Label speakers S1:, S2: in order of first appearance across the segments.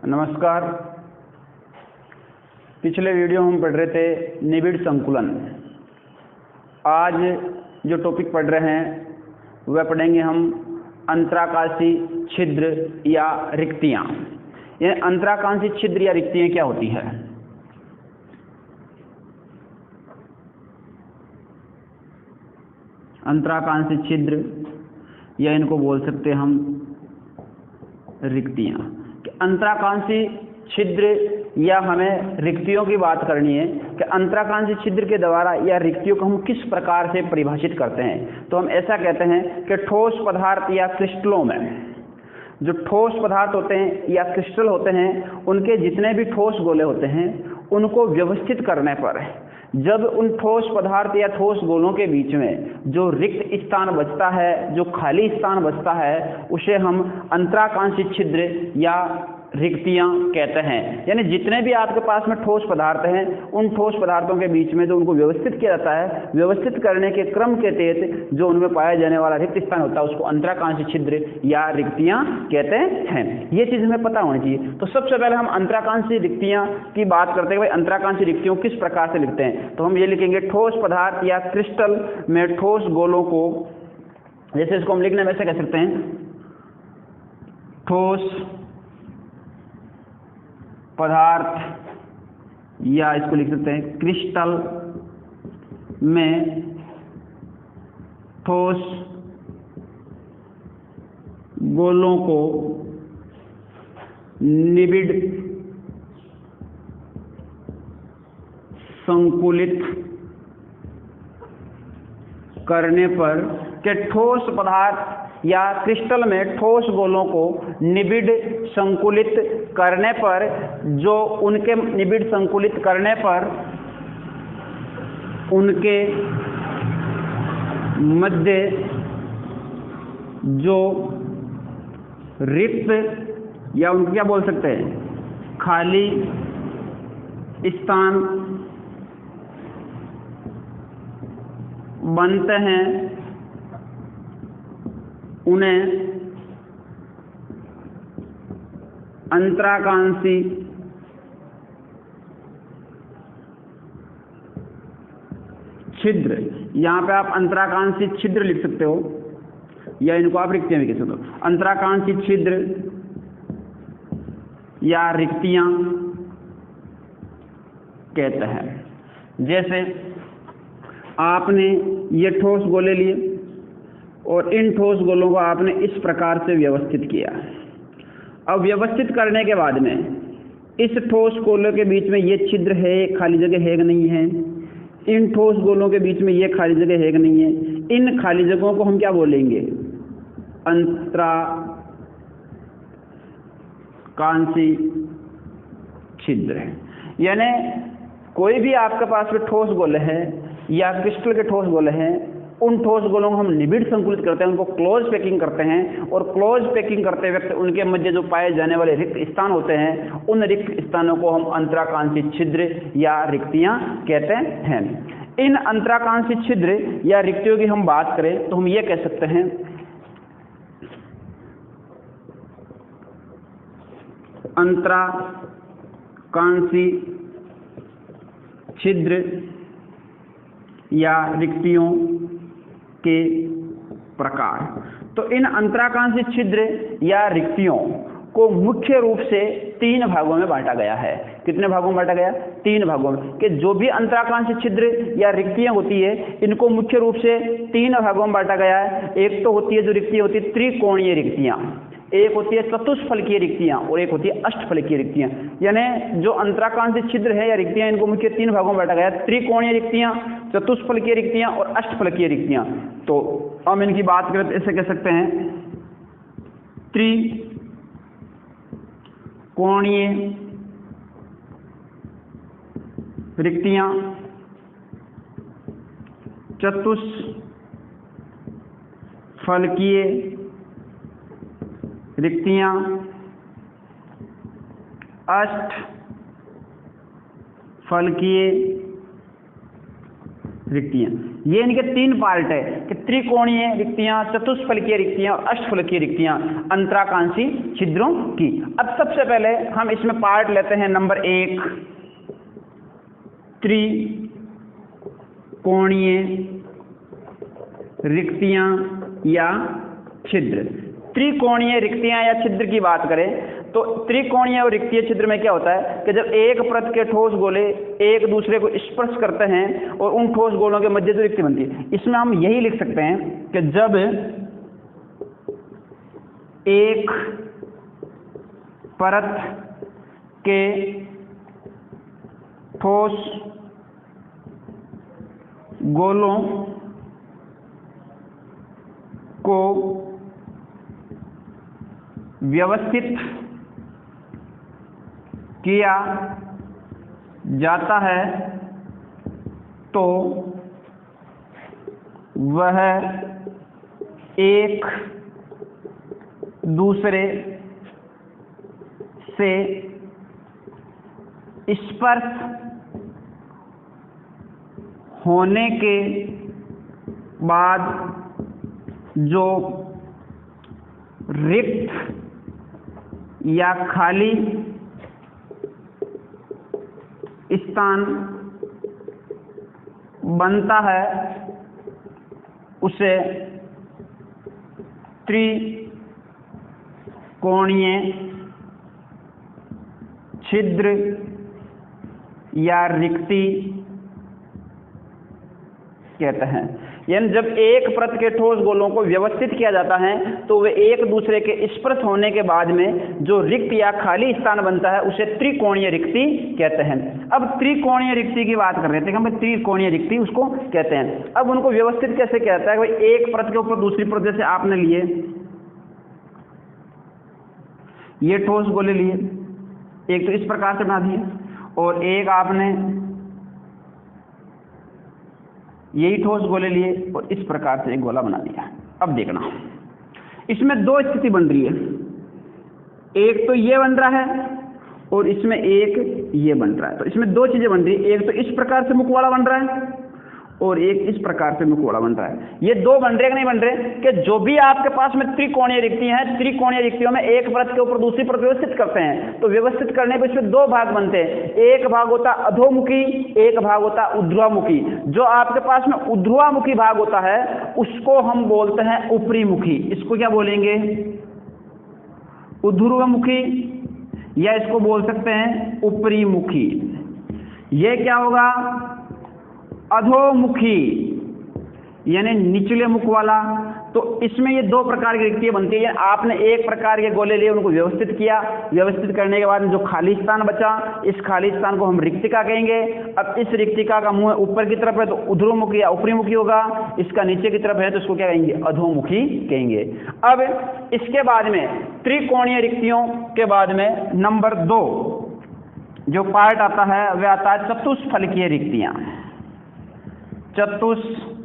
S1: नमस्कार। पिछले वीडियो हम पढ़ रहे थे निबिड़ संकुलन। आज जो टॉपिक पढ़ रहे हैं वह पढ़ेंगे हम अंतराकाशी छिद्र या रिक्तियाँ। यह अंतराकाशी छिद्र या रिक्तियाँ क्या होती है? अंतराकाशी छिद्र या इनको बोल सकते हैं हम रिक्तियाँ। अंतराकांक्षी छिद्र या हमें रिक्तियों की बात करनी है कि अंतराकांक्षी छिद्र के द्वारा या रिक्तियों को हम किस प्रकार से परिभाषित करते हैं। तो हम ऐसा कहते हैं कि ठोस पदार्थ या क्रिस्टलों में जो ठोस पदार्थ होते हैं या क्रिस्टल होते हैं, उनके जितने भी ठोस गोले होते हैं उनको व्यवस्थित करने पर जब उन ठोस पदार्थ या ठोस गोलों के बीच में जो रिक्त स्थान बचता है, जो खाली स्थान बचता है, उसे हम अंतराकांक्षी छिद्र या रिक्तियाँ कहते हैं। यानी जितने भी आपके पास में ठोस पदार्थ हैं, उन ठोस पदार्थों के बीच में जो उनको व्यवस्थित किया जाता है, व्यवस्थित करने के क्रम के तहत जो उनमें पाया जाने वाला रिक्त स्थान होता है उसको अंतराकांक्षी छिद्र या रिक्तियाँ कहते हैं। ये चीज़ हमें पता होनी चाहिए। तो सबसे पहले हम अंतराकांक्षी रिक्तियाँ की बात करते हैं। भाई अंतराकांक्षी रिक्तियों किस प्रकार से लिखते हैं? तो हम ये लिखेंगे ठोस पदार्थ या क्रिस्टल में ठोस गोलों को, जैसे इसको हम लिखने में ऐसे कह सकते हैं, ठोस पदार्थ या इसको लिख सकते हैं क्रिस्टल में ठोस गोलों को निबिड़ संकुलित करने पर के ठोस पदार्थ या क्रिस्टल में ठोस गोलों को निबिड़ संकुलित करने पर जो उनके निबिड़ संकुलित करने पर उनके मध्य जो रिक्त या उनको क्या बोल सकते हैं, खाली स्थान बनते हैं, उन्हें अंतराकांक्षी छिद्र, यहाँ पे आप अंतराकांक्षी छिद्र लिख सकते हो या इनको आप रिक्तियाँ भी कह सकते हो। अंतराकांक्षी छिद्र या रिक्तियाँ कहते हैं। जैसे आपने ये ठोस गोले लिए और इन ठोस गोलों को आपने इस प्रकार से व्यवस्थित किया। अब व्यवस्थित करने के बाद में इस ठोस गोलों के बीच में ये छिद्र है, खाली जगह है कि नहीं है, इन ठोस गोलों के बीच में ये खाली जगह है कि नहीं है, इन खाली जगहों को हम क्या बोलेंगे, अंतराकांक्षी छिद्र। यानी कोई भी आपके पास में ठोस गोले हैं या क्रिस्टल के ठोस गोले हैं, उन ठोस गोलों को हम निबिड़ संकुलित करते हैं, उनको क्लोज पैकिंग करते हैं और क्लोज पैकिंग करते वक्त उनके मध्य जो पाए जाने वाले रिक्त स्थान होते हैं, उन रिक्त स्थानों को हम अंतराकांक्षी छिद्र या रिक्तियाँ कहते हैं। इन अंतराकांक्षी छिद्र या रिक्तियों की हम बात करें तो हम ये कह सकते हैं, अंतराकांक्षी छिद्र या रिक्तियों के प्रकार। तो इन अंतराकांक्षी छिद्र या रिक्तियों को मुख्य रूप से 3 भागों में बांटा गया है। कितने भागों में बांटा गया? 3 भागों में। कि जो भी अंतराकांक्षी छिद्र या रिक्तियां होती है, इनको मुख्य रूप से 3 भागों में बांटा गया है। एक तो होती है जो रिक्तियां होती है त्रिकोणीय रिक्तियां, एक होती है चतुष्फलकीय रिक्तियां और एक होती है अष्टफलकीय रिक्तियां। यानी जो अंतराकांक्षी छिद्र है या रिक्तियां, इनको मुख्य 3 भागों में बांटा गया है, त्रिकोणीय रिक्तियां, चतुष्फलकीय रिक्तियां और अष्टफलकीय रिक्तियां। तो हम इनकी बात करें तो ऐसे कह सकते हैं, त्रिकोणीय रिक्तियां, चतुष्फलकीय रिक्तियां, अष्टफलकीय रिक्तियां। ये इनके तीन पार्ट है कि त्रिकोणीय रिक्तियां, चतुष्फलकीय रिक्तियां और अष्टफलकीय रिक्तियां अंतराकांक्षी छिद्रों की। अब सबसे पहले हम इसमें पार्ट लेते हैं नंबर 1, त्रिकोणीय रिक्तियां या छिद्र। त्रिकोणीय रिक्तियां या छिद्र की बात करें तो त्रिकोणीय और रिक्तीय छिद्र में क्या होता है कि जब एक परत के ठोस गोले एक दूसरे को स्पर्श करते हैं और उन ठोस गोलों के मध्य जो रिक्ति बनती है, इसमें हम यही लिख सकते हैं कि जब एक परत के ठोस गोलों को व्यवस्थित किया जाता है तो वह एक दूसरे से स्पर्श होने के बाद जो रिक्त या खाली स्थान बनता है उसे त्रिकोणीय छिद्र या रिक्ति कहते हैं। यानी जब एक परत के ठोस गोलों को व्यवस्थित किया जाता है तो वे एक दूसरे के स्पर्श होने के बाद में जो रिक्त या खाली स्थान बनता है उसे त्रिकोणीय रिक्ति कहते हैं। अब त्रिकोणीय रिक्ति की बात कर रहे थे कि हम त्रिकोणीय रिक्ति उसको कहते हैं। अब उनको व्यवस्थित कैसे किया जाता है? भाई एक परत के ऊपर दूसरी परत, जैसे आपने लिए ये ठोस गोले लिए, एक तो इस प्रकार से बना दिए और एक आपने यही ठोस गोले लिए और इस प्रकार से एक गोला बना दिया। अब देखना, इसमें दो स्थिति बन रही है, एक तो ये बन रहा है और इसमें एक ये बन रहा है। तो इसमें दो चीजें बन रही है, एक तो इस प्रकार से मुखवाड़ा बन रहा है और एक इस प्रकार से मुखवाड़ा बन रहा है। ये दो बन रहे कि नहीं बन रहे कि जो भी आपके पास में त्रिकोणीय रिक्ति है, त्रिकोणीय रिक्तियों में एक परत के ऊपर दूसरी परत व्यवस्थित करते हैं। तो व्यवस्थित करने पर इसमें दो भाग बनते हैं, एक भाग होता अधोमुखी, एक भाग होता ऊर्ध्वामुखी। जो आपके पास में ऊर्ध्वामुखी भाग होता है उसको हम बोलते हैं ऊपरी मुखी। इसको क्या बोलेंगे? ऊर्ध्वमुखी, या इसको बोल सकते हैं ऊपरी मुखी। ये क्या होगा? अधोमुखी यानी निचले मुख वाला। तो इसमें ये दो प्रकार की रिक्तियां बनती है। आपने एक प्रकार के गोले लिए, उनको व्यवस्थित किया, व्यवस्थित करने के बाद जो खाली स्थान बचा, इस खाली स्थान को हम रिक्तिका कहेंगे। अब इस रिक्तिका का मुंह ऊपर की तरफ है तो ऊर्ध्वमुखी या ऊपरी मुखी होगा, इसका नीचे की तरफ है तो इसको क्या कहेंगे? अधोमुखी कहेंगे। अब इसके बाद में त्रिकोणीय रिक्तियों के बाद में नंबर 2 जो पार्ट आता है वह आता है चतुष्फलकीय रिक्तियां। चतुष्फलकीय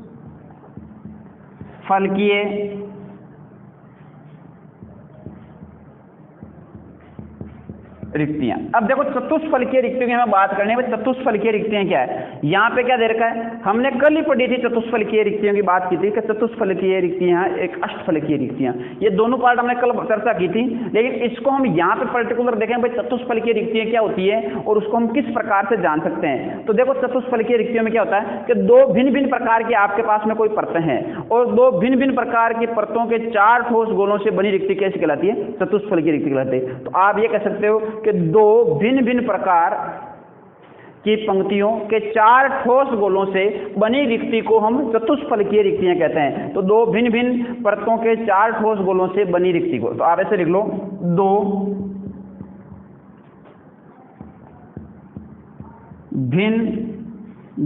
S1: रिक्तियां। अब देखो चतुष्फलकीय रिक्तियों की हमें बात करनी है। चतुष्फलकीय रिक्तियां क्या है? यहाँ पे क्या दे रखा है? हमने कल ही पढ़ी थी चतुष्फलकीय रिक्तियों की बात की थी कि चतुष्फलकीय रिक्तियां एक अष्टफलकीय रिक्तियां, ये दोनों पार्ट हमने कल चर्चा की थी। लेकिन इसको हम यहाँ पे पर्टिकुलर देखें भाई चतुष्फलकीय रिक्तियां क्या होती है और उसको हम किस प्रकार से जान सकते हैं। तो देखो चतुष्फलकीय रिक्तियों में क्या होता है कि दो भिन्न भिन्न प्रकार की आपके पास में कोई परतें हैं और दो भिन्न भिन्न प्रकार की परतों के चार ठोस गोलों से बनी रिक्ति कैसी कहलाती है? चतुष्फलकीय रिक्ति कहलाती है। तो आप ये कह सकते हो कि दो भिन्न भिन्न प्रकार की पंक्तियों के चार ठोस गोलों से बनी रिक्ति को हम चतुष्फलकीय रिक्तियां कहते हैं। तो दो भिन्न भिन्न परतों के चार ठोस गोलों से बनी रिक्ति को, तो आप ऐसे लिख लो, दो भिन्न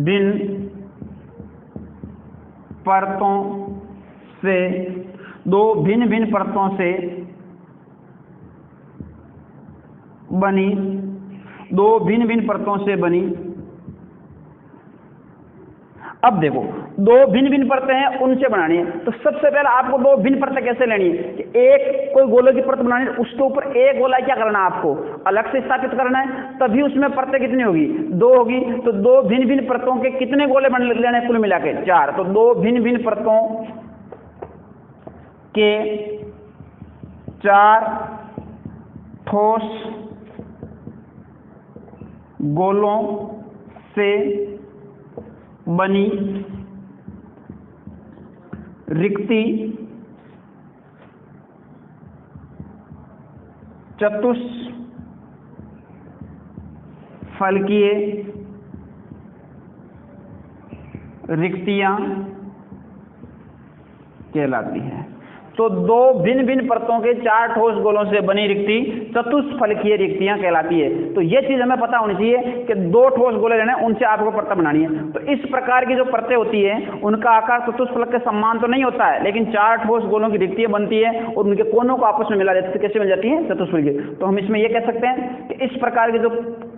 S1: भिन्न परतों से, दो भिन्न भिन्न परतों से बनी, दो भिन्न भिन्न परतों से बनी अब देखो, दो भिन्न भिन्न परतें हैं, उनसे बनानी है। तो सबसे पहले आपको दो भिन्न परतें कैसे लेनी है कि एक कोई गोले की परत बनानी है, उसके ऊपर एक गोला क्या करना है, आपको अलग से स्थापित करना है, तभी उसमें परतें कितनी होगी, दो होगी। तो दो भिन्न भिन्न परतों के कितने गोले बन लेने कुल मिला के, चार। तो दो भिन्न भिन्न परतों के चार ठोस गोलों से बनी रिक्ति चतुष्फलकीय रिक्तियां कहलाती है। तो दो भिन्न भिन्न परतों के चार ठोस गोलों से बनी रिक्ति चतुष्फलकीय रिक्तियां कहलाती है। तो ये चीज हमें पता होनी चाहिए कि दो ठोस गोले लेने, उनसे आपको परत बनानी है। तो इस प्रकार की जो परतें होती है उनका आकार चतुष्फलक के समान तो नहीं होता है, लेकिन चार ठोस गोलों की रिक्तियां बनती है और उनके कोनों को आपस में मिला देते हैं। कैसे मिल जाती है, चतुष्फलकीय। तो हम इसमें यह कह सकते हैं कि इस प्रकार की जो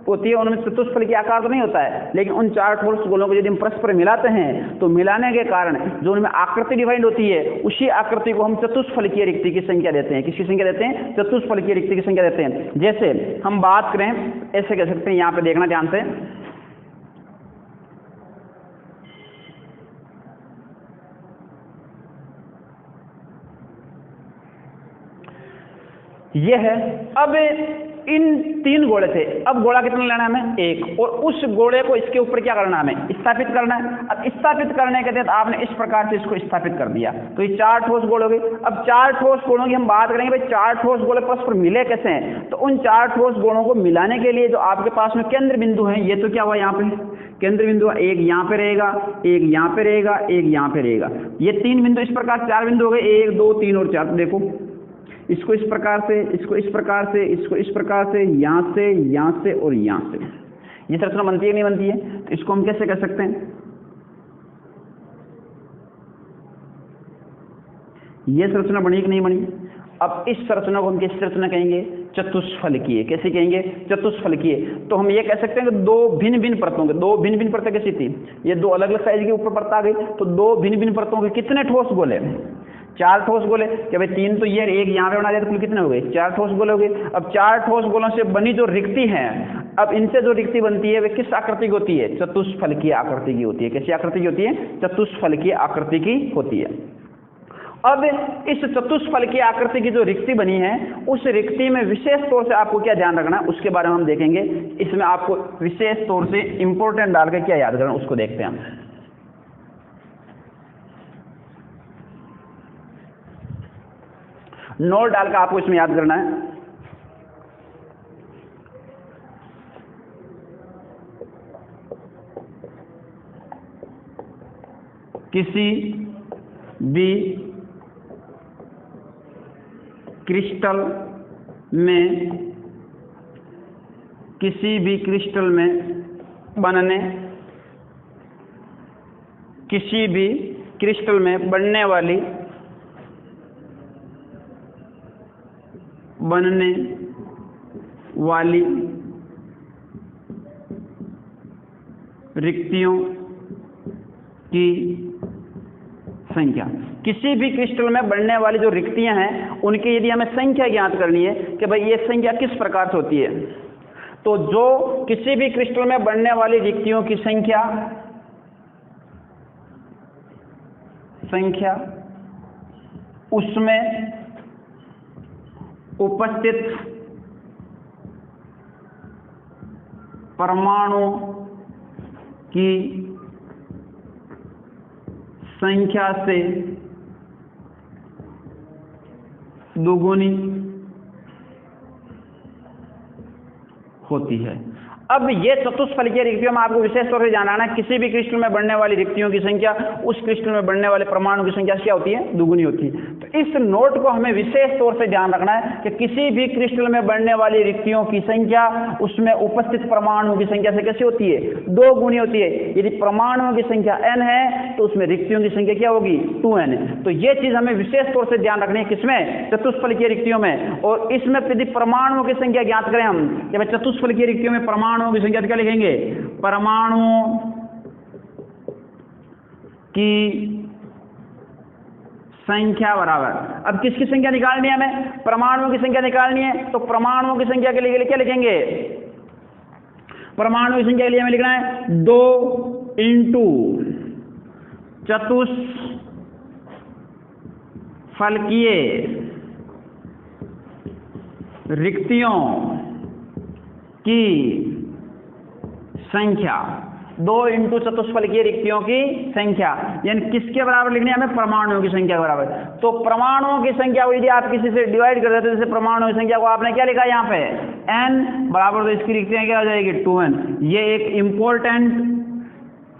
S1: होती है उनमें चतुष्फलकीय आकार तो नहीं होता है, लेकिन उन चार ठोस गोलों को यदि हम परस्पर मिलाते हैं तो मिलाने के कारण जो उनमें आकृति डिफाइंड होती है, उसी आकृति को हम चतुष्फलकीय रिक्ति की संख्या देते हैं। किसकी संख्या देते हैं, चतुष्फलकीय रिक्ति की संख्या देते हैं। जैसे हम बात करें, ऐसे कह सकते हैं, यहां पे देखना ध्यान से, यह है। अब इन तीन गोले थे, अब गोला कितना लेना है हमें, एक, और उस गोले को इसके ऊपर क्या करना है, हमें स्थापित करना है। अब स्थापित करने के बाद आपने इस प्रकार से इसको स्थापित कर दिया, तो ये चार ठोस गोले हो गए। अब चार ठोस गोलों की हम बात करेंगे, भाई चार ठोस गोले परस्पर मिले कैसे हैं। तो उन चार ठोस गोलों को मिलाने के लिए जो आपके पास में केंद्र बिंदु है, ये तो क्या हुआ, यहाँ पे केंद्र बिंदु, एक यहाँ पे रहेगा, एक यहाँ पे रहेगा, एक यहाँ पे रहेगा। ये तीन बिंदु, इस प्रकार चार बिंदु हो गए, 1 2 3 और 4। देखो इसको इस प्रकार से, इसको इस प्रकार से, इसको इस प्रकार से, यहाँ से और यहाँ से ये संरचना बनती है नहीं बनती है। तो इसको हम कैसे कर सकते हैं, ये संरचना बनी कि नहीं बनी। अब इस संरचना को हम किस संरचना कहेंगे, चतुष्फलकीय। कैसे कहेंगे, चतुष्फलकीय। तो हम ये कह सकते हैं कि दो भिन्न भिन्न परतों के, दो भिन्न भिन्न परतें कैसी थी, ये दो अलग अलग साइज के ऊपर परत आ गई, तो दो भिन्न भिन्न परतों के कितने ठोस गोले, चार ठोस गोले। क्या भाई तीन तो ये, एक यहाँ पे बना दिया, तो कुल कितने हो गए, चार ठोस गोले हो गए। अब चार ठोस गोलों से बनी जो रिक्ति है, अब इनसे जो रिक्ति बनती है वे किस आकृति की होती है, चतुष्फलकीय आकृति की होती है। कैसी आकृति की होती है, चतुष्फलकीय आकृति की होती है। अब इस चतुष्फलकीय आकृति की जो रिक्ति बनी है, उस रिक्ति में विशेष तौर से आपको क्या ध्यान रखना है, उसके बारे में हम देखेंगे। इसमें आपको विशेष तौर से इंपॉर्टेंट डाल के क्या याद करना, उसको देखते हैं हम। नोट डालकर आपको इसमें याद करना है। किसी भी क्रिस्टल में बनने वाली रिक्तियों की संख्या, किसी भी क्रिस्टल में बनने वाली जो रिक्तियां हैं उनकी यदि हमें संख्या ज्ञात करनी है कि भाई ये संख्या किस प्रकार से होती है, तो जो किसी भी क्रिस्टल में बनने वाली रिक्तियों की संख्या उसमें उपस्थित परमाणु की संख्या से दोगुनी होती है। अब ये चतुष्फलकीय रिक्तियों में आपको विशेष तौर से जानना है, किसी भी क्रिस्टल में बनने वाली रिक्तियों की संख्या उस क्रिस्टल में बनने वाले परमाणु की संख्या क्या होती है, दुगुनी होती है। तो इस नोट को हमें विशेष तौर से ध्यान रखना है कि किसी भी क्रिस्टल में बनने वाली रिक्तियों की संख्या उसमें उपस्थित परमाणुओं की संख्या से कैसी होती है, दो गुनी होती है। यदि परमाणुओं की संख्या n है तो उसमें रिक्तियों की संख्या क्या होगी, 2n। तो ये चीज हमें विशेष तौर से ध्यान रखनी है, किसमें, चतुष्फलकीय रिक्तियों में। और इसमें यदि परमाणुओं की संख्या ज्ञात करें हम, जब चतुष्फलकीय रिक्तियों में परमाणुओं की संख्या क्या लिखेंगे, परमाणुओं की संख्या बराबर, अब किसकी संख्या निकालनी है हमें? परमाणुओं की संख्या निकालनी है। तो परमाणुओं की संख्या के लिए क्या लिखेंगे? परमाणु की संख्या के लिए हमें लिखना है 2 इंटू चतुष्फलकीय रिक्तियों की संख्या, 2 इंटू चतुष्फलकीय रिक्तियों की संख्या, यानी किसके बराबर लिखनी है हमें? परमाणुओं की संख्या के बराबर। तो परमाणुओं की संख्या को यदि आप किसी से डिवाइड कर देते हैं, जैसे परमाणुओं की संख्या को आपने क्या लिखा यहाँ पे? n बराबर, तो इसकी रिक्तियां क्या हो जाएगी? 2n। ये एक इंपॉर्टेंट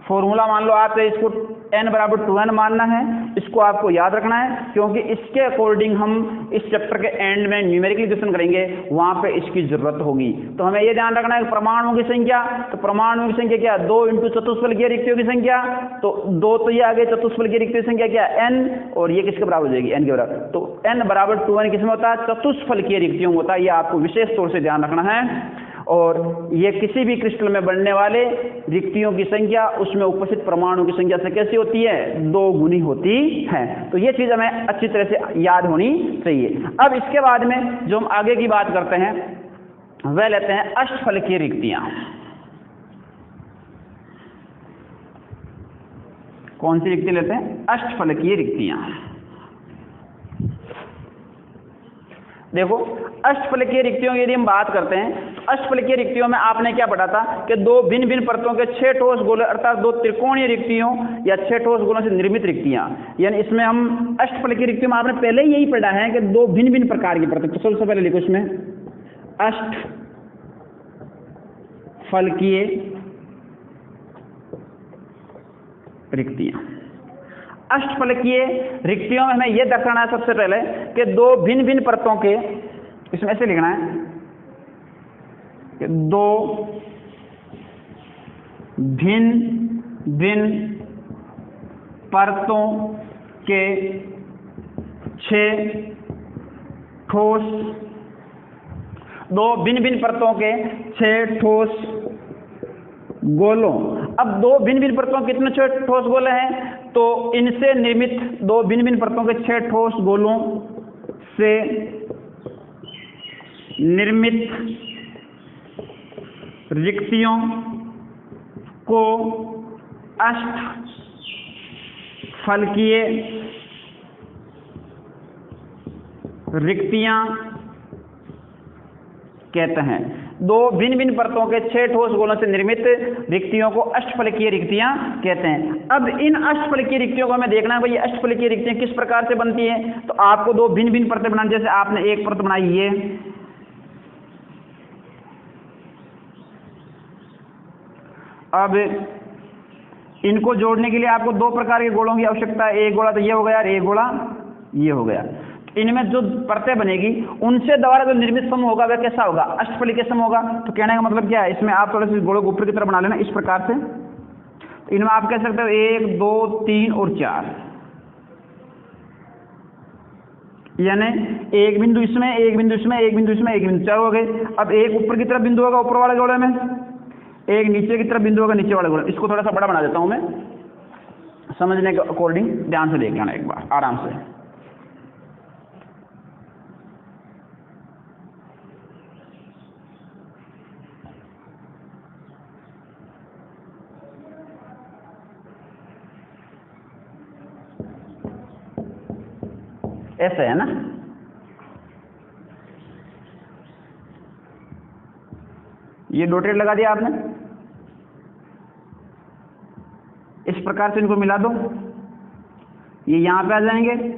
S1: फॉर्मूला मान लो आप, इसको n बराबर 2n मानना है, इसको आपको याद रखना है, क्योंकि इसके अकॉर्डिंग हम इस चैप्टर के एंड में न्यूमेरिकल क्वेश्चन करेंगे, वहां पे इसकी जरूरत होगी। तो हमें ये ध्यान रखना है कि परमाणुओं की संख्या, तो परमाणुओं की संख्या क्या? 2 इंटू चतुष्फलकीय रिक्तियों की संख्या, तो 2 तो ये आ गई, चतुष्फलकीय रिक्तियों की संख्या क्या? n, और ये किसके बराबर हो जाएगी? n के बराबर। तो n बराबर 2n किसमें होता है? चतुष्फलकीय रिक्तियों में होता है। ये आपको विशेष तौर से ध्यान रखना है। और ये किसी भी क्रिस्टल में बनने वाले रिक्तियों की संख्या उसमें उपस्थित परमाणु की संख्या से कैसी होती है? 2 गुनी होती है। तो ये चीज हमें अच्छी तरह से याद होनी चाहिए। अब इसके बाद में जो हम आगे की बात करते हैं वह लेते हैं अष्टफलकीय रिक्तियां। कौन सी रिक्ति लेते हैं? अष्टफलकीय रिक्तियां। देखो, अष्टफलकीय रिक्तियों की यदि हम बात करते हैं तो अष्टफलकीय रिक्तियों में आपने क्या पढ़ा था कि 2 भिन्न भिन्न परतों के 6 ठोस गोले, अर्थात 2 त्रिकोणीय रिक्तियों या 6 ठोस गोलों से निर्मित रिक्तियां, यानी इसमें हम अष्टफलकीय रिक्तियों में आपने पहले ही यही पढ़ा है कि 2 भिन्न भिन्न प्रकार की परतें। तो सबसे पहले लिखो इसमें अष्टफलकीय रिक्तियां। अष्टफलकीय रिक्तियों में हमें यह दर्शाना है सबसे पहले कि 2 भिन्न भिन्न परतों के, इसमें ऐसे लिखना है कि 2 भिन्न भिन्न परतों के 6 ठोस, 2 भिन्न भिन्न परतों के 6 ठोस गोलों। अब 2 भिन्न भिन्न परतों के कितने 6 ठोस गोले हैं? तो इनसे निर्मित 2 भिन्न भिन्न परतों के 6 ठोस गोलों से निर्मित रिक्तियों को अष्टफलकीय रिक्तियां कहते हैं। 2 भिन्न भिन्न परतों के 6 ठोस गोलों से निर्मित रिक्तियों को अष्टफलकीय रिक्तियां कहते हैं। अब इन अष्टफलकीय रिक्तियों को हमें देखना है भाई, ये अष्टफलकीय रिक्तियां किस प्रकार से बनती हैं। तो आपको 2 भिन्न भिन्न परतें बनानी, जैसे आपने एक परत बनाई ये, अब इनको जोड़ने के लिए आपको 2 प्रकार के गोलों की आवश्यकता है। एक गोला तो ये हो गया और एक गोला ये हो गया। इनमें जो परतें बनेगी उनसे द्वारा जो निर्मित समूह होगा वह कैसा होगा? अष्टफलकीय समूह होगा। तो कहने का मतलब क्या है, इसमें आप थोड़े से गोलों को ऊपर की तरफ बना लेना इस प्रकार से। तो इनमें आप कह सकते हो 1 2 3 और 4, यानी एक बिंदु इसमें, एक बिंदु इसमें, एक बिंदु इसमें, एक बिंदु, 4 हो गए। अब एक ऊपर की तरफ बिंदु होगा ऊपर वाले गोले में, एक नीचे की तरफ बिंदु होगा नीचे वाले गोले। इसको थोड़ा सा बड़ा बना देता हूं मैं, समझने के अकॉर्डिंग ध्यान से देख लेना एक बार आराम से। ऐसे है ना, ये डॉटेड लगा दिया आपने, इस प्रकार से इनको मिला दो, ये यहां पे आ जाएंगे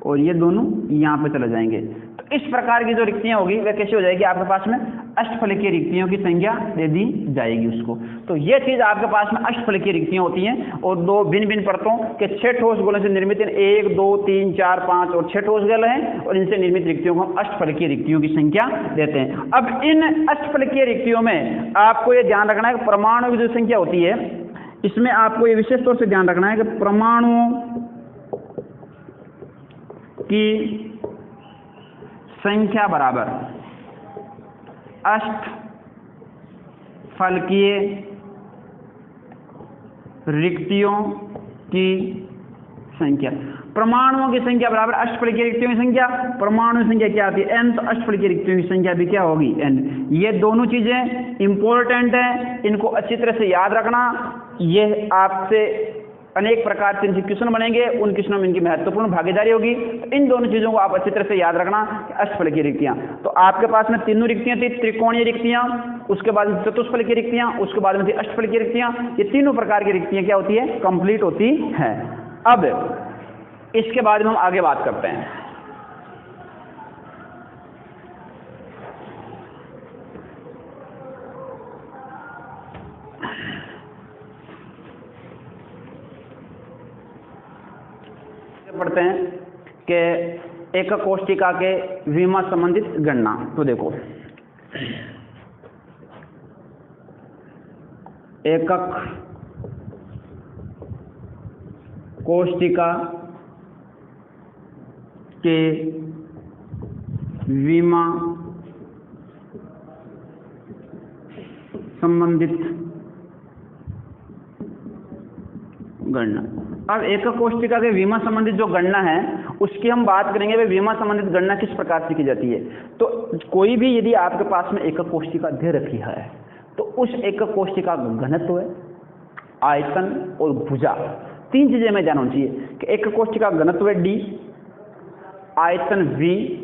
S1: और ये दोनों यहां पे चले जाएंगे। तो इस प्रकार की जो रिक्तियां होगी वह कैसे हो जाएगी आपके पास में? अष्टफलकीय रिक्तियों की संख्या दे दी जाएगी उसको। तो ये चीज आपके पास में अष्टफलकीय रिक्तियां होती हैं और 2 भिन्न भिन्न परतों के 6 ठोस गोलों से निर्मित 1 2 3 4 5 और 6 ठोस गोले हैं और इनसे निर्मित रिक्तियों को हम अष्टफलकीय रिक्तियों की संख्या देते हैं। अब इन अष्टफलकीय रिक्तियों में आपको ये ध्यान रखना है कि परमाणु की जो संख्या होती है इसमें आपको ये विशेष तौर से ध्यान रखना है कि परमाणुओं की संख्या बराबर अष्टफलकीय रिक्तियों की संख्या। परमाणुओं की संख्या बराबर अष्टफलकीय रिक्तियों की संख्या। परमाणु संख्या क्या आती है? n। तो अष्टफलकीय रिक्तियों की संख्या भी क्या होगी? n। ये दोनों चीजें इंपॉर्टेंट हैं, इनको अच्छी तरह से याद रखना। ये आपसे अनेक प्रकार से इनसे क्वेश्चन बनेंगे, उन क्वेश्चनों में इनकी महत्वपूर्ण भागीदारी होगी। तो इन दोनों चीजों को आप अच्छी तरह से याद रखना। अष्टफलकीय रिक्तियां, तो आपके पास में तीनों रिक्तियां थी, त्रिकोणीय रिक्तियां, उसके बाद में चतुष्फलकीय रिक्तियां, उसके बाद में थी अष्टफलकीय रिक्तियां। ये तीनों प्रकार की रिक्तियां क्या होती है? कंप्लीट होती है। अब इसके बाद में हम आगे बात करते हैं। पढ़ते हैं कि एकक कोष्ठिका के विमा संबंधित गणना। तो देखो, एकक कोष्ठिका के विमा संबंधित गणना। अब एकक कोष्ठिका के विमा संबंधित जो गणना है उसकी हम बात करेंगे। वे विमा संबंधित गणना किस प्रकार से की जाती है? तो कोई भी यदि आपके पास में एकक कोष्ठिका दे रखी है तो उस एकक कोष्ठिका का घनत्व, आयतन और भुजा, तीन चीजें हमें जानना चाहिए कि एकक कोष्ठिका का घनत्व d, आयतन v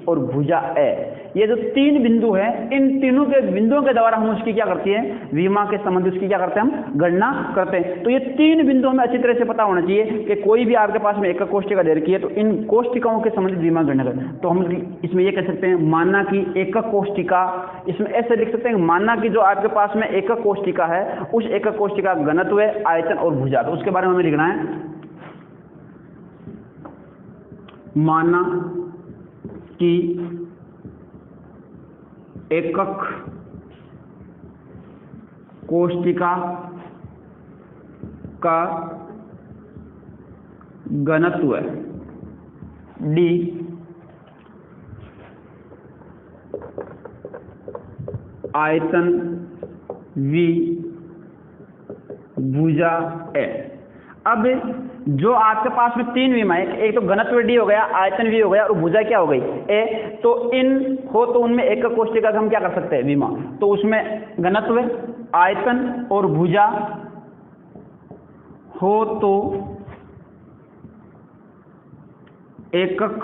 S1: और भुजा a। ये जो तीन बिंदु हैं, इन तीनों के बिंदुओं के द्वारा हम उसकी क्या करते हैं? विमा के संबंध उसकी क्या करते हैं? हम गणना करते हैं। तो ये तीन बिंदु हमें अच्छी तरह से पता होना चाहिए कि कोई भी आपके पास में एकक कोष्ठिका दे रखी है तो इन कोष्ठिकाओं के संबंधित विमा गणना करें। तो हम इसमें ये कह सकते हैं, माना कि एकक कोष्ठिका, इसमें ऐसे लिख सकते हैं, माना कि जो आपके पास में एकक कोष्ठिका है उस एकक कोष्ठिका का घनत्व, आयतन और भुजा। तो उसके बारे में हमें लिखना है, माना कि एकक कोष्ठिका का घनत्व d, आयतन v, भुजा a। अब जो आपके पास में तीन विमा है, एक तो घनत्व d हो गया, आयतन v हो गया और भुजा क्या हो गई? a। तो इन हो तो उनमें एकक कोष्ठिका का हम क्या कर सकते हैं? विमा। तो उसमें घनत्व, आयतन और भुजा हो तो एकक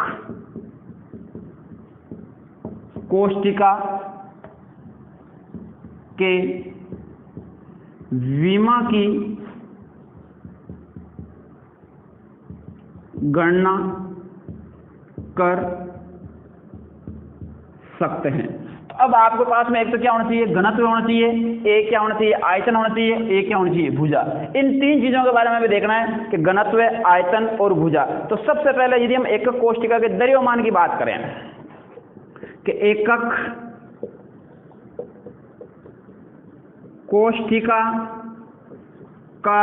S1: कोष्ठिका के विमा की गणना कर सकते हैं। तो अब आपके पास में एक तो क्या होना चाहिए? घनत्व होना चाहिए, एक क्या होना चाहिए? आयतन होना चाहिए, एक क्या होना चाहिए? भुजा। इन तीन चीजों के बारे में हमें देखना है कि घनत्व, आयतन और भुजा। तो सबसे पहले यदि हम एकक कोष्ठिका के द्रव्यमान की बात करें कि एकक कोष्ठिका का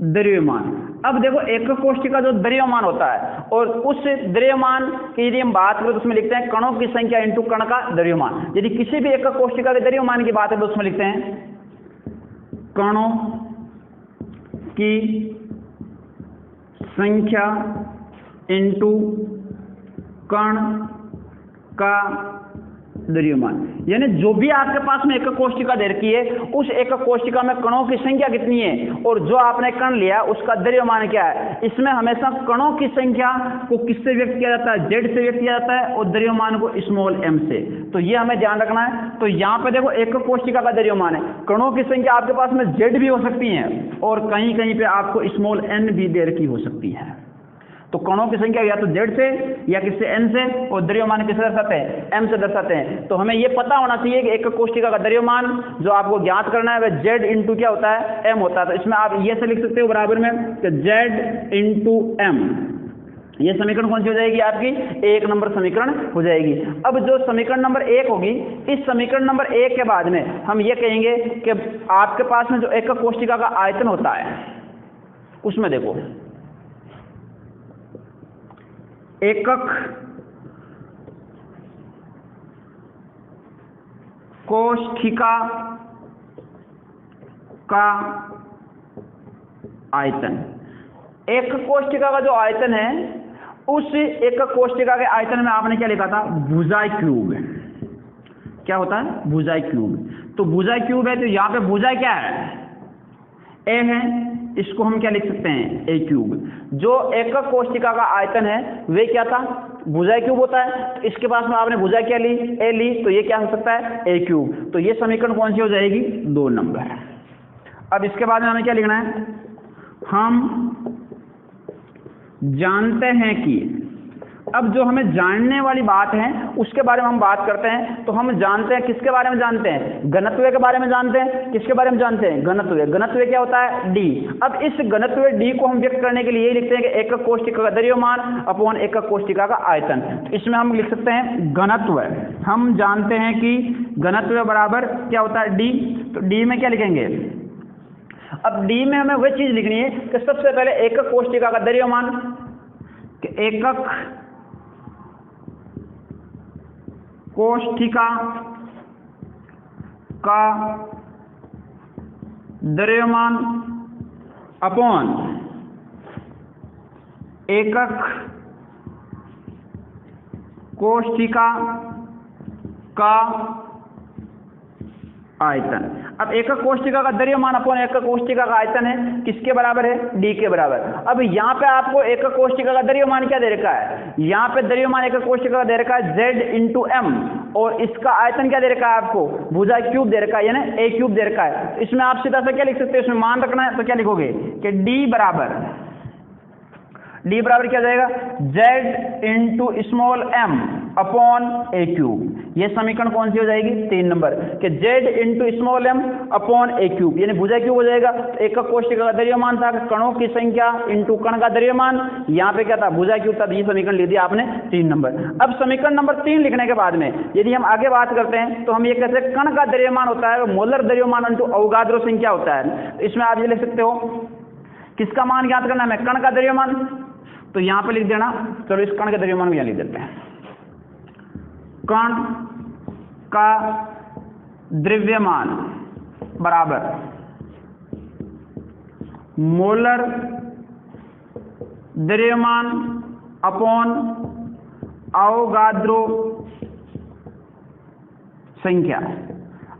S1: द्रव्यमान। अब देखो, एकक कोष्ठिका जो द्रव्यमान होता है और उस द्रव्यमान की यदि हम बात करें तो उसमें लिखते हैं कणों की संख्या इंटू कण का द्रव्यमान। यदि किसी भी एकक कोष्ठिका के द्रव्यमान की बात है तो उसमें लिखते हैं कणों की संख्या इंटू कण का द्रव्यमान। यानी जो भी आपके पास में एकक कोष्ठिका दे रखी है उस एकक कोष्ठिका में कणों की संख्या कितनी है और जो आपने कण लिया उसका द्रव्यमान क्या है। इसमें हमेशा कणों की संख्या को किससे व्यक्त किया जाता है? z से व्यक्त किया जाता है और द्रव्यमान को स्मॉल m से। तो ये हमें ध्यान रखना है। तो यहाँ पे देखो, एकक कोष्ठिका का द्रव्यमान है, कणों की संख्या आपके पास में z भी हो सकती है और कहीं कहीं पे आपको स्मॉल n भी दे रखी हो सकती है। तो कणों की संख्या या तो z से या किससे n से, और द्रव्यमान किससे दर्शाते हैं? m से दर्शाते हैं। तो हमें यह पता होना चाहिए कि एकक कोष्ठिका का द्रव्यमान जो आपको ज्ञात करना है वह z इंटू क्या होता है? m होता है। तो इसमें आप ये से लिख सकते हो बराबर में कि z इंटू m। ये समीकरण कौन सी हो जाएगी? आपकी एक नंबर समीकरण हो जाएगी। अब जो समीकरण नंबर एक होगी, इस समीकरण नंबर एक के बाद में हम ये कहेंगे कि आपके पास में जो एकक कोष्ठिका का आयतन होता है उसमें देखो, एकक कोष्ठिका का आयतन। एक कोष्ठिका का जो आयतन है, उस एक कोष्ठिका के आयतन में आपने क्या लिखा था? भुजाई क्यूब। क्या होता है? भुजाई क्यूब। तो भुजाई क्यूब है, तो यहाँ पे भुजाई क्या है? ए है, इसको हम क्या लिख सकते हैं? ए क्यूब। जो एकक कोष्ठिका का आयतन है वे क्या था? भुजाई क्यूब होता है। तो इसके पास में आपने भुजाई क्या ली? ए ली, तो ये क्या हो सकता है? ए क्यूब। तो ये समीकरण कौन सी हो जाएगी? 2 नंबर। अब इसके बाद में हमें क्या लिखना है? हम जानते हैं कि, अब जो हमें जानने वाली बात है उसके बारे में हम बात करते हैं। तो हम जानते हैं, किसके बारे में जानते हैं? घनत्व के बारे में जानते हैं। किसके बारे में जानते हैं? घनत्व। घनत्व क्या होता है? डी। अब इस घनत्व डी को हम व्यक्त करने के लिए लिखते हैं कि एकक कोष्ठिका का द्रव्यमान अपॉन एकक कोष्ठिका का आयतन। तो इसमें हम लिख सकते हैं घनत्व। हम जानते हैं कि घनत्व बराबर क्या होता है? डी। तो डी में क्या लिखेंगे? अब डी में हमें वह चीज लिखनी है कि सबसे पहले एकक कोष्ठिका का द्रव्यमान, कि एकक कोष्ठिका का द्रव्यमान अपॉन एकक कोष्ठिका का आयतन। अब एकक कोष्ठिका का द्रव्यमान अपॉन एकक कोष्ठिका का आयतन है, किसके बराबर है? डी के बराबर। अब यहाँ पे आपको एकक कोष्ठिका का द्रव्यमान क्या दे रखा है? यहाँ पे द्रव्यमान एकक कोष्ठिका का दे रखा है Z इंटू एम, और इसका आयतन क्या दे रखा है आपको? भुजा क्यूब दे रखा है, यानी ए क्यूब दे रखा है। इसमें आप सीधा सा क्या लिख सकते हो? इसमें मान रखना है, तो क्या लिखोगे कि डी बराबर क्या जाएगा? Z into small m upon a cube. ये समीकरण कौन सी हो जाएगी? 3 नंबर, कि Z into small m upon a cube, यानी भुजा क्यूब हो जाएगा। तो एकक कोष्ठिका का द्रव्यमान था कणों की संख्या इंटू कण का द्रव्यमान, यहाँ पे क्या था? भुजा क्यूब था। ये समीकरण लिख दिया आपने 3 नंबर। अब समीकरण नंबर 3 लिखने के बाद में यदि हम आगे बात करते हैं तो हम ये कहते हैं कण का द्रव्यमान होता है मोलर द्रव्यमान इंटू अवोगाद्रो संख्या होता है। इसमें आप ये लिख सकते हो, किसका मान ज्ञात करना है? कण का द्रव्यमान। तो यहां पे लिख देना, चलो इस कण के द्रव्यमान को यहां लिख देते हैं। कण का द्रव्यमान बराबर मोलर द्रव्यमान अपॉन अवोगाद्रो संख्या।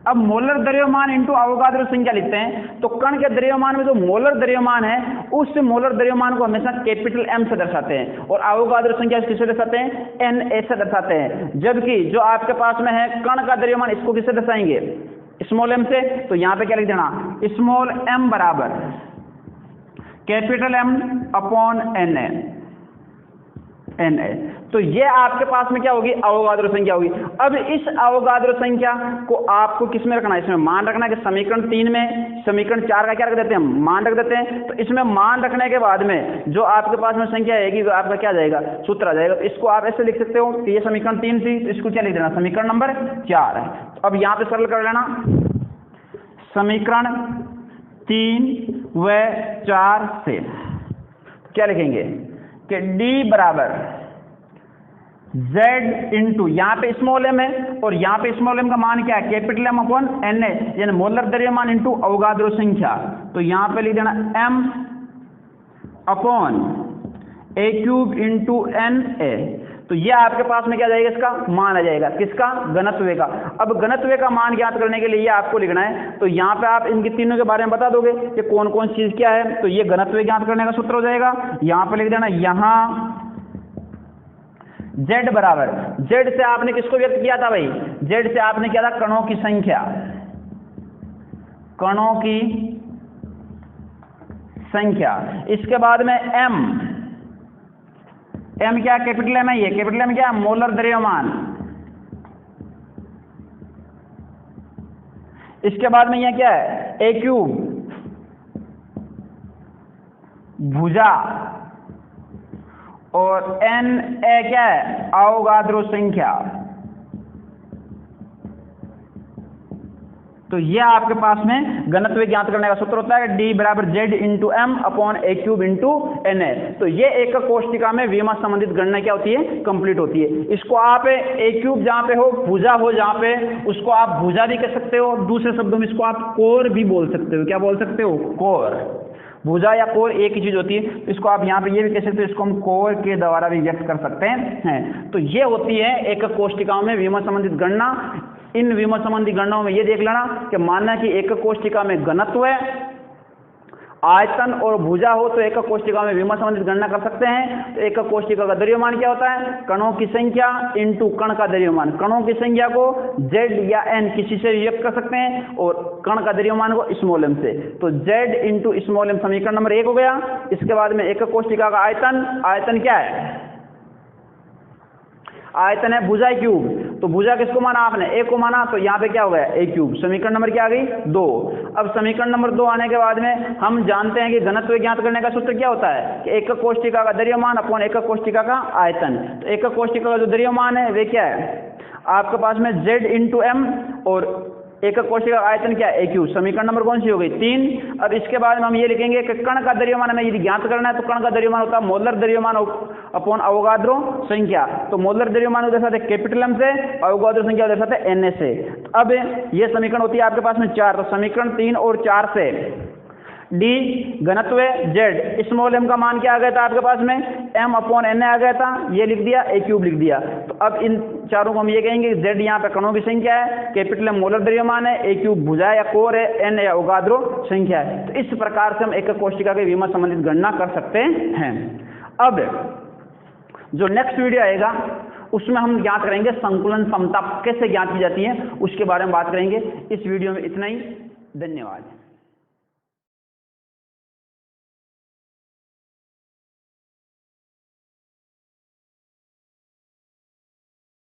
S1: अब मोलर द्रव्यमान इंटू अवोगाद्रो संख्या लिखते हैं, तो कण के द्रव्यमान में जो मोलर द्रव्यमान है उस मोलर द्रव्यमान को हमेशा कैपिटल एम से दर्शाते हैं, और अवोगाद्रो संख्या किससे दर्शाते हैं? Na से दर्शाते हैं। जबकि जो आपके पास में है कण का द्रव्यमान, इसको किससे दर्शाएंगे? स्मॉल एम से। तो यहां पे क्या लिख देना? स्मॉल एम बराबर कैपिटल एम अपॉन Na। तो ये आपके पास में क्या होगी? अवोगाद्रो संख्या होगी। अब इस अवोगाद्रो संख्या को आपको किस में रखना है? इसमें मान रखना है कि समीकरण 3 में समीकरण 4 का क्या रख देते हैं? मान रख देते हैं। तो इसमें मान रखने के बाद में जो आपके पास में संख्या आएगी वो आपका क्या जाएगा? सूत्र आ जाएगा। तो इसको आप ऐसे लिख सकते हो कि ये समीकरण 3 थी, तो इसको क्या लिख देना? समीकरण नंबर 4 है। तो अब यहाँ पे सरल कर लेना, समीकरण 3 व 4 से क्या लिखेंगे कि D बराबर Z इंटू, यहाँ पे स्मॉल एम है और यहाँ पे स्मॉल एम का मान क्या है? कैपिटल एम अपॉन Na, यानी मोलर द्रव्यमान इंटू अवोगाद्रो संख्या। तो यहाँ पे लिख देना m upon a cube into Na। तो ये आपके पास में क्या जाएगा? इसका मान आ जाएगा, किसका? घनत्व का। अब घनत्व का मान ज्ञात करने के लिए ये आपको लिखना है। तो यहाँ पे आप इनकी तीनों के बारे में बता दोगे कि कौन कौन चीज क्या है। तो ये घनत्व ज्ञात करने का सूत्र हो जाएगा। यहाँ पे लिख देना, यहाँ Z बराबर, Z से आपने किसको व्यक्त किया था भाई? Z से आपने किया था कणों की संख्या, कणों की संख्या। इसके बाद में M क्या? कैपिटल एम है। ये कैपिटल एम क्या? मोलर द्रव्यमान। इसके बाद में यह क्या है? ए क्यूब भुजा, और Na क्या है? अवोगाद्रो संख्या। तो यह आपके पास में घनत्व ज्ञात करने का सूत्र होता है D बराबर Z into M upon a cube into Na। तो ये एकक कोष्ठिका में विमा संबंधित गणना क्या होती है? कंप्लीट होती है। इसको आप ए क्यूब जहां पे हो, भुजा हो जहां पे, उसको आप भुजा भी कह सकते हो। दूसरे शब्दों में इसको आप कोर भी बोल सकते हो। क्या बोल सकते हो? कोर। भुजा या कोर एक ही चीज होती है, तो इसको आप यहाँ पे ये भी कह सकते हैं, इसको हम कोर के द्वारा भी व्यक्त कर सकते हैं। तो ये होती है एकक कोष्ठिकाओं में विमा संबंधित गणना। इन विमा संबंधी गणनाओं में ये देख लेना कि मानना कि एकक कोष्ठिका में घनत्व है, आयतन और भुजा हो तो एकक कोष्ठिका में विमा संबंधित गणना कर सकते हैं। तो एकक कोष्ठिका का द्रव्यमान क्या होता है? कणों की संख्या इनटू कण का द्रव्यमान। कणों की संख्या को z या n किसी से व्यक्त कर सकते हैं और कण का द्रव्यमान को स्मॉल m से। तो z इंटू स्मॉल m समीकरण नंबर 1 हो गया। इसके बाद में एकक कोष्ठिका का आयतन, आयतन क्या है? आयतन है भुजा क्यूब। तो भुजा किसको माना आपने? ए को माना, तो यहाँ पे क्या हो गया? ए क्यूब। समीकरण नंबर क्या आ गई? 2। अब समीकरण नंबर 2 आने के बाद में हम जानते हैं कि घनत्व ज्ञात करने का सूत्र क्या होता है कि एकक कोष्ठिका का द्रव्यमान अपॉन एकक कोष्ठिका का आयतन। तो एकक कोष्ठिका का जो द्रव्यमान है वे क्या है आपके पास में? z इंटू एम, और एकक कोष्ठिका का आयतन क्या है? ए क्यूब। समीकरण नंबर कौन सी हो गई? 3। अब इसके बाद में हम ये लिखेंगे कि कण का द्रव्यमान हमें यदि ज्ञात करना है तो कण का द्रव्यमान होता है मोलर द्रव्यमान अपॉन अवोगाद्रो संख्या। तो मोलर द्रव्यमान दर्शाते हैं कैपिटल एम से, अवोगाद्रो संख्या दर्शाते हैं एन से। अब ये समीकरण होती है आपके पास में 4। तो समीकरण 3 और 4 से डी घनत्व z, स्मॉल m का मान क्या आ गया था आपके पास में? m अपॉन n आ गया था, ये लिख दिया, a क्यूब लिख दिया। तो अब इन चारों को हम ये कहेंगे z यहाँ पे कणों की संख्या है, कैपिटल m मोलर द्रव्यमान है, a क्यूब भुजा या कोर है, n या अवोगाद्रो संख्या है। तो इस प्रकार से हम एकक कोष्ठिका के विमा संबंधित गणना कर सकते हैं। अब जो नेक्स्ट वीडियो आएगा उसमें हम ज्ञात करेंगे संकुलन समता कैसे ज्ञात की जाती है, उसके बारे में बात करेंगे। इस वीडियो में इतना ही। धन्यवाद।